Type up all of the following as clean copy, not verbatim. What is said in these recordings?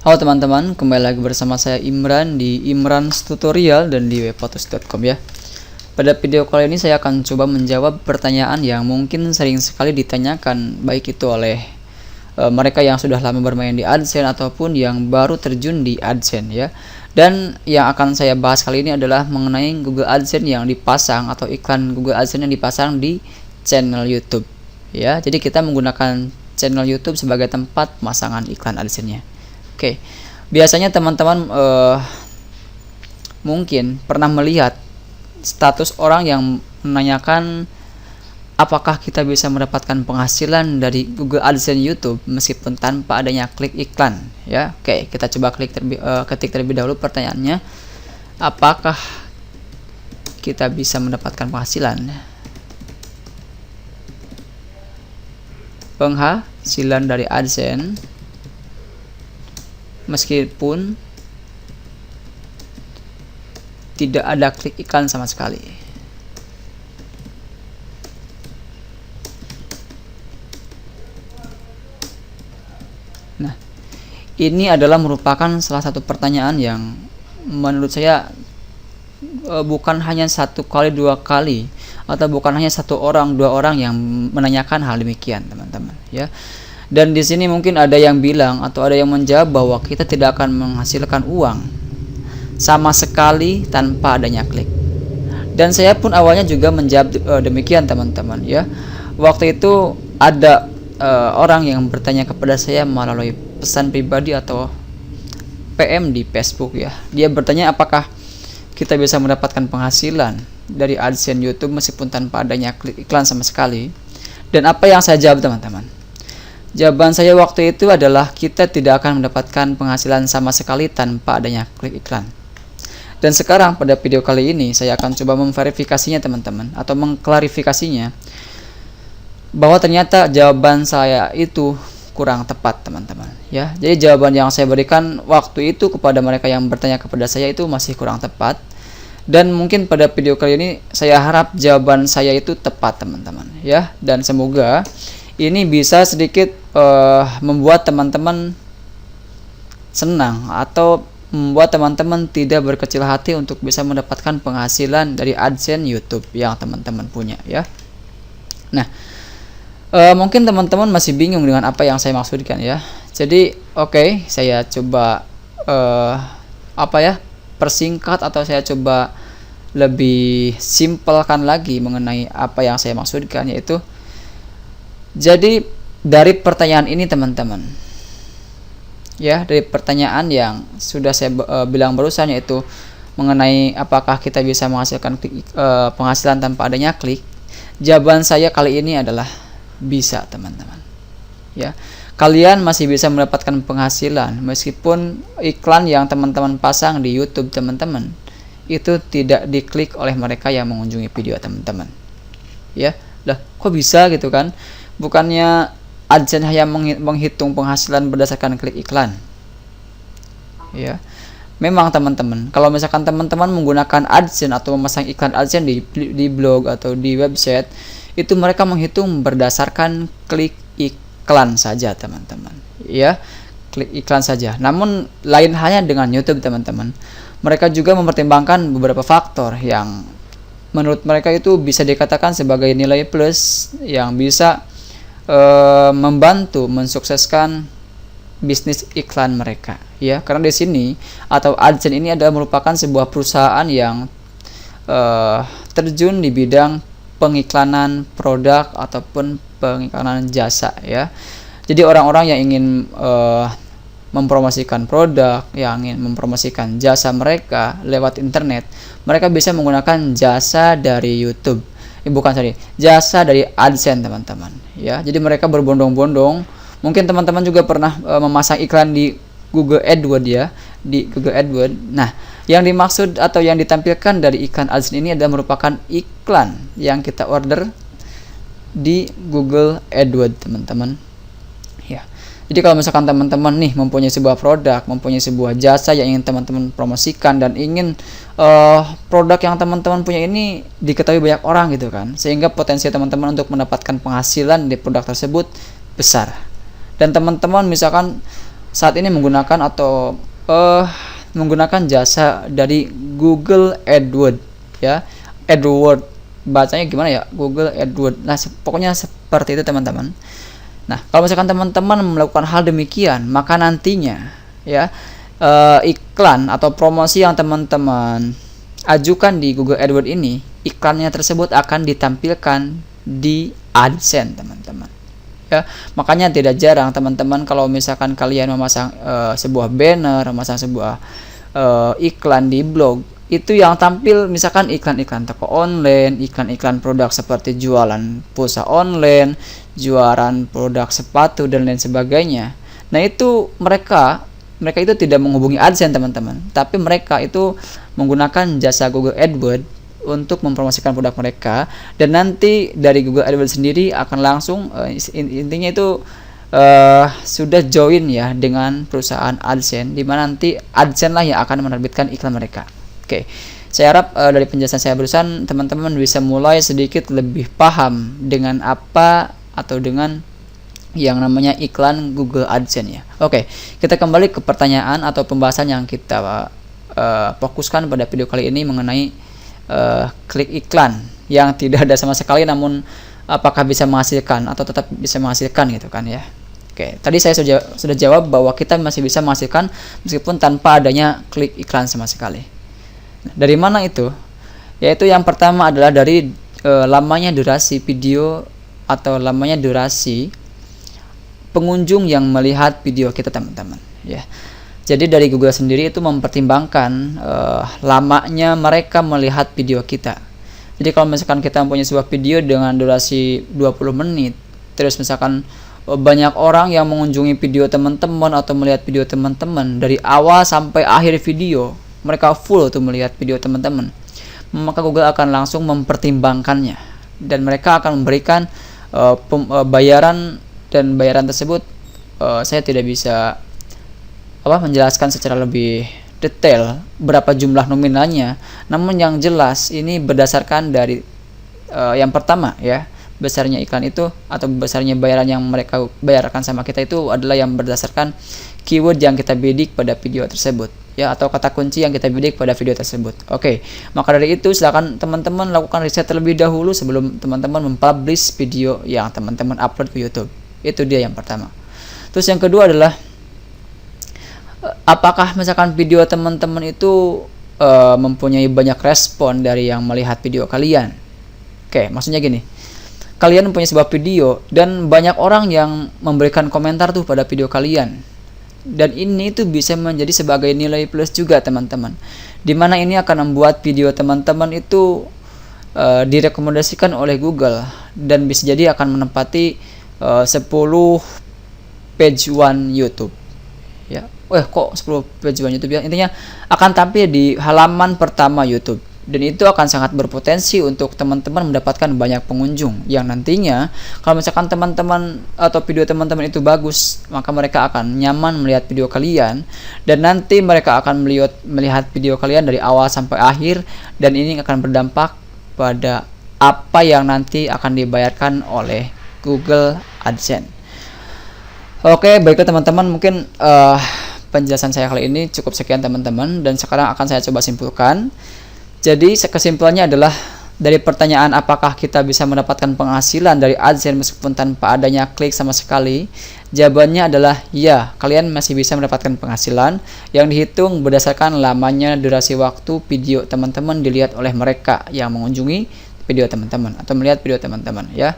Halo teman-teman, kembali lagi bersama saya Imran di Imran's Tutorial dan di webpotus.com ya. Pada video kali ini saya akan coba menjawab pertanyaan yang mungkin sering sekali ditanyakan, baik itu oleh mereka yang sudah lama bermain di AdSense ataupun yang baru terjun di AdSense ya. Dan yang akan saya bahas kali ini adalah mengenai Google AdSense yang dipasang atau iklan Google AdSense yang dipasang di channel YouTube ya. Jadi kita menggunakan channel YouTube sebagai tempat pemasangan iklan AdSense-nya. Oke, biasanya teman-teman mungkin pernah melihat status orang yang menanyakan apakah kita bisa mendapatkan penghasilan dari Google AdSense YouTube meskipun tanpa adanya klik iklan ya. Oke, kita coba ketik terlebih dahulu pertanyaannya, apakah kita bisa mendapatkan penghasilan dari AdSense meskipun tidak ada klik iklan sama sekali. Nah, ini adalah merupakan salah satu pertanyaan yang menurut saya bukan hanya satu kali, dua kali, atau bukan hanya satu orang, dua orang yang menanyakan hal demikian, teman-teman ya. Dan di sini mungkin ada yang bilang atau ada yang menjawab bahwa kita tidak akan menghasilkan uang sama sekali tanpa adanya klik. Dan saya pun awalnya juga menjawab demikian, teman-teman ya. Waktu itu ada orang yang bertanya kepada saya melalui pesan pribadi atau PM di Facebook ya. Dia bertanya apakah kita bisa mendapatkan penghasilan dari AdSense YouTube meskipun tanpa adanya klik iklan sama sekali. Dan apa yang saya jawab, teman-teman? Jawaban saya waktu itu adalah kita tidak akan mendapatkan penghasilan sama sekali tanpa adanya klik iklan. Dan sekarang pada video kali ini saya akan coba memverifikasinya, teman-teman, atau mengklarifikasinya bahwa ternyata jawaban saya itu kurang tepat, teman-teman ya. Jadi jawaban yang saya berikan waktu itu kepada mereka yang bertanya kepada saya itu masih kurang tepat. Dan mungkin pada video kali ini saya harap jawaban saya itu tepat, teman-teman ya. Dan semoga ini bisa sedikit membuat teman-teman senang atau membuat teman-teman tidak berkecil hati untuk bisa mendapatkan penghasilan dari AdSense YouTube yang teman-teman punya ya. Nah, mungkin teman-teman masih bingung dengan apa yang saya maksudkan ya. Jadi saya coba persingkat atau saya coba lebih simpelkan lagi mengenai apa yang saya maksudkan, yaitu jadi dari pertanyaan ini, teman-teman ya, dari pertanyaan yang sudah saya bilang barusan, yaitu mengenai apakah kita bisa menghasilkan penghasilan tanpa adanya klik, jawaban saya kali ini adalah bisa, teman-teman ya. Kalian masih bisa mendapatkan penghasilan meskipun iklan yang teman-teman pasang di YouTube, teman-teman, itu tidak diklik oleh mereka yang mengunjungi video teman-teman ya. Lah, kok bisa gitu kan? Bukannya AdSense hanya menghitung penghasilan berdasarkan klik iklan ya. Memang, teman-teman, kalau misalkan teman-teman menggunakan AdSense atau memasang iklan AdSense di blog atau di website, itu mereka menghitung berdasarkan klik iklan saja, teman-teman ya, klik iklan saja. Namun lain halnya dengan YouTube, teman-teman. Mereka juga mempertimbangkan beberapa faktor yang menurut mereka itu bisa dikatakan sebagai nilai plus yang bisa membantu mensukseskan bisnis iklan mereka ya. Karena di sini atau AdSense ini adalah merupakan sebuah perusahaan yang terjun di bidang pengiklanan produk ataupun pengiklanan jasa ya. Jadi orang-orang yang ingin mempromosikan produk, yang ingin mempromosikan jasa mereka lewat internet, mereka bisa menggunakan jasa dari YouTube. Jasa dari AdSense, teman-teman ya. Jadi mereka berbondong-bondong. Mungkin teman-teman juga pernah memasang iklan di Google AdWords ya, di Google AdWords. Nah, yang dimaksud atau yang ditampilkan dari iklan AdSense ini adalah merupakan iklan yang kita order di Google AdWords, teman-teman ya. Jadi kalau misalkan teman-teman nih mempunyai sebuah produk, mempunyai sebuah jasa yang ingin teman-teman promosikan dan ingin produk yang teman-teman punya ini diketahui banyak orang gitu kan, sehingga potensi teman-teman untuk mendapatkan penghasilan di produk tersebut besar. Dan teman-teman misalkan saat ini menggunakan atau menggunakan jasa dari Google AdWords ya. AdWords bacanya gimana ya, Google AdWords. Nah pokoknya seperti itu teman-teman. Nah kalau misalkan teman-teman melakukan hal demikian, maka nantinya ya iklan atau promosi yang teman-teman ajukan di Google AdWords ini, iklannya tersebut akan ditampilkan di AdSense teman-teman ya. Makanya tidak jarang teman-teman kalau misalkan kalian memasang sebuah banner, memasang sebuah iklan di blog, itu yang tampil misalkan iklan-iklan toko online, iklan-iklan produk seperti jualan pulsa online, jualan produk sepatu dan lain sebagainya. Nah itu mereka itu tidak menghubungi AdSense teman-teman, tapi mereka itu menggunakan jasa Google AdWords untuk mempromosikan produk mereka, dan nanti dari Google AdWords sendiri akan langsung intinya itu sudah join ya dengan perusahaan AdSense, di mana nanti AdSense lah yang akan menerbitkan iklan mereka. Oke, saya harap dari penjelasan saya barusan teman-teman bisa mulai sedikit lebih paham dengan apa atau dengan yang namanya iklan Google AdSense ya. Oke, kita kembali ke pertanyaan atau pembahasan yang kita fokuskan pada video kali ini mengenai klik iklan yang tidak ada sama sekali, namun apakah bisa menghasilkan atau tetap bisa menghasilkan gitu kan ya. Oke, tadi saya sudah jawab bahwa kita masih bisa menghasilkan meskipun tanpa adanya klik iklan sama sekali. Nah, dari mana itu? Yaitu yang pertama adalah dari lamanya durasi video atau lamanya durasi pengunjung yang melihat video kita teman-teman ya. Jadi dari Google sendiri itu mempertimbangkan lamanya mereka melihat video kita. Jadi kalau misalkan kita mempunyai sebuah video dengan durasi 20 menit, terus misalkan banyak orang yang mengunjungi video teman-teman atau melihat video teman-teman dari awal sampai akhir video, mereka full tuh melihat video teman-teman, maka Google akan langsung mempertimbangkannya dan mereka akan memberikan bayaran, dan bayaran tersebut saya tidak bisa menjelaskan secara lebih detail berapa jumlah nominalnya, namun yang jelas ini berdasarkan dari yang pertama ya, besarnya iklan itu atau besarnya bayaran yang mereka bayarkan sama kita itu adalah yang berdasarkan keyword yang kita bidik pada video tersebut ya, atau kata kunci yang kita bidik pada video tersebut. Oke, maka dari itu silakan teman-teman lakukan riset terlebih dahulu sebelum teman-teman mempublish video yang teman-teman upload ke YouTube. Itu dia yang pertama. Terus yang kedua adalah apakah misalkan video teman-teman itu mempunyai banyak respon dari yang melihat video kalian. Oke, maksudnya gini, kalian mempunyai sebuah video dan banyak orang yang memberikan komentar tuh pada video kalian, dan ini tuh bisa menjadi sebagai nilai plus juga teman-teman, dimana ini akan membuat video teman-teman itu direkomendasikan oleh Google dan bisa jadi akan menempati 10 page one YouTube ya. Kok 10 page one YouTube ya, intinya akan tampil di halaman pertama YouTube, dan itu akan sangat berpotensi untuk teman-teman mendapatkan banyak pengunjung yang nantinya kalau misalkan teman-teman atau video teman-teman itu bagus, maka mereka akan nyaman melihat video kalian, dan nanti mereka akan melihat video kalian dari awal sampai akhir, dan ini akan berdampak pada apa yang nanti akan dibayarkan oleh Google AdSense. Oke, baiklah teman-teman, mungkin penjelasan saya kali ini cukup sekian teman-teman, dan sekarang akan saya coba simpulkan. Jadi kesimpulannya adalah dari pertanyaan apakah kita bisa mendapatkan penghasilan dari AdSense meskipun tanpa adanya klik sama sekali, jawabannya adalah ya, kalian masih bisa mendapatkan penghasilan yang dihitung berdasarkan lamanya durasi waktu video teman-teman dilihat oleh mereka yang mengunjungi video teman-teman atau melihat video teman-teman ya.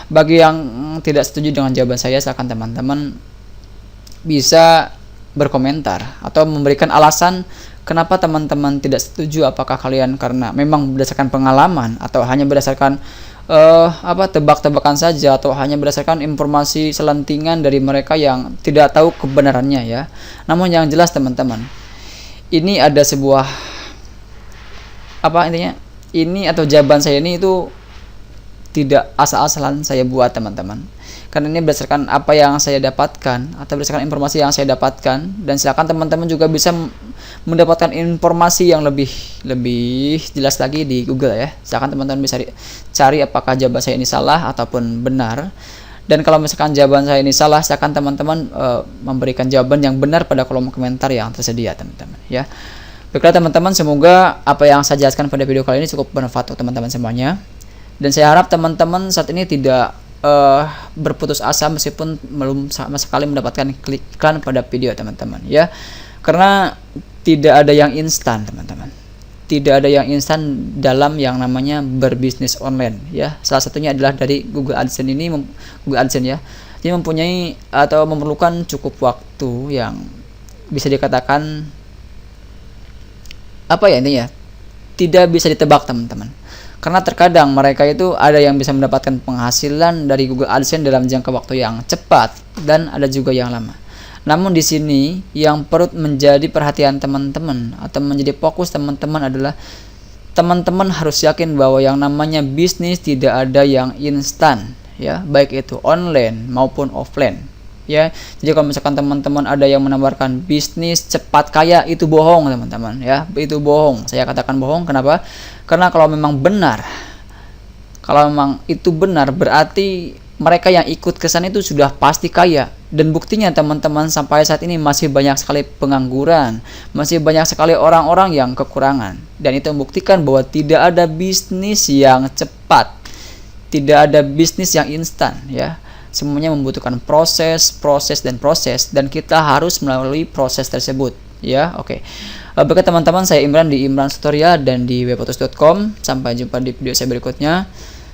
Bagi yang tidak setuju dengan jawaban saya, silakan teman-teman bisa berkomentar atau memberikan alasan kenapa teman-teman tidak setuju. Apakah kalian karena memang berdasarkan pengalaman atau hanya berdasarkan tebak-tebakan saja, atau hanya berdasarkan informasi selentingan dari mereka yang tidak tahu kebenarannya ya. Namun yang jelas teman-teman, ini ada sebuah intinya ini atau jawaban saya ini itu tidak asal-asalan saya buat teman-teman, karena ini berdasarkan apa yang saya dapatkan atau berdasarkan informasi yang saya dapatkan, dan silakan teman-teman juga bisa mendapatkan informasi yang lebih jelas lagi di Google ya. Silakan teman-teman bisa cari apakah jawaban saya ini salah ataupun benar, Dan kalau misalkan jawaban saya ini salah, silakan teman-teman memberikan jawaban yang benar pada kolom komentar yang tersedia, teman-teman ya. Baiklah teman-teman, semoga apa yang saya jelaskan pada video kali ini cukup bermanfaat untuk teman-teman semuanya. Dan saya harap teman-teman saat ini tidak berputus asa meskipun belum sama sekali mendapatkan klik iklan pada video teman-teman ya. Karena tidak ada yang instan, teman-teman. Tidak ada yang instan dalam yang namanya berbisnis online ya. Salah satunya adalah dari Google AdSense ini, Google AdSense ya. Ini mempunyai atau memerlukan cukup waktu yang bisa dikatakan apa ya intinya? Tidak bisa ditebak, teman-teman. Karena terkadang mereka itu ada yang bisa mendapatkan penghasilan dari Google AdSense dalam jangka waktu yang cepat dan ada juga yang lama. Namun di sini yang perlu menjadi perhatian teman-teman atau menjadi fokus teman-teman adalah teman-teman harus yakin bahwa yang namanya bisnis tidak ada yang instan ya, baik itu online maupun offline ya. Jadi kalau misalkan teman-teman ada yang menawarkan bisnis cepat kaya, itu bohong teman-teman ya, itu bohong. Saya katakan bohong, kenapa? Karena kalau memang benar, kalau memang itu benar, berarti mereka yang ikut ke sana itu sudah pasti kaya. Dan buktinya teman-teman, sampai saat ini masih banyak sekali pengangguran, masih banyak sekali orang-orang yang kekurangan. Dan itu membuktikan bahwa tidak ada bisnis yang cepat, tidak ada bisnis yang instan ya. Semuanya membutuhkan proses, dan kita harus melalui proses tersebut ya. Oke. Baiklah teman-teman, saya Imran di Imran Tutorial dan di webautos.com. Sampai jumpa di video saya berikutnya.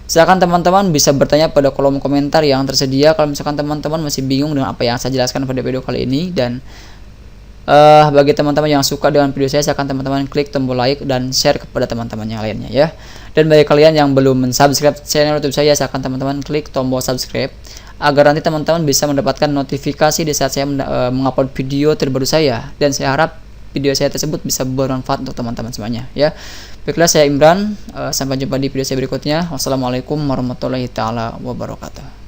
Silakan teman-teman bisa bertanya pada kolom komentar yang tersedia kalau misalkan teman-teman masih bingung dengan apa yang saya jelaskan pada video kali ini. Dan bagi teman-teman yang suka dengan video saya, silakan teman-teman klik tombol like dan share kepada teman-teman yang lainnya ya. Dan bagi kalian yang belum mensubscribe channel YouTube saya, silakan teman-teman klik tombol subscribe agar nanti teman-teman bisa mendapatkan notifikasi di saat saya mengupload video terbaru saya. Dan saya harap video saya tersebut bisa bermanfaat untuk teman-teman semuanya ya. Baiklah, saya Imran, sampai jumpa di video saya berikutnya. Wassalamualaikum warahmatullahi taala wabarakatuh.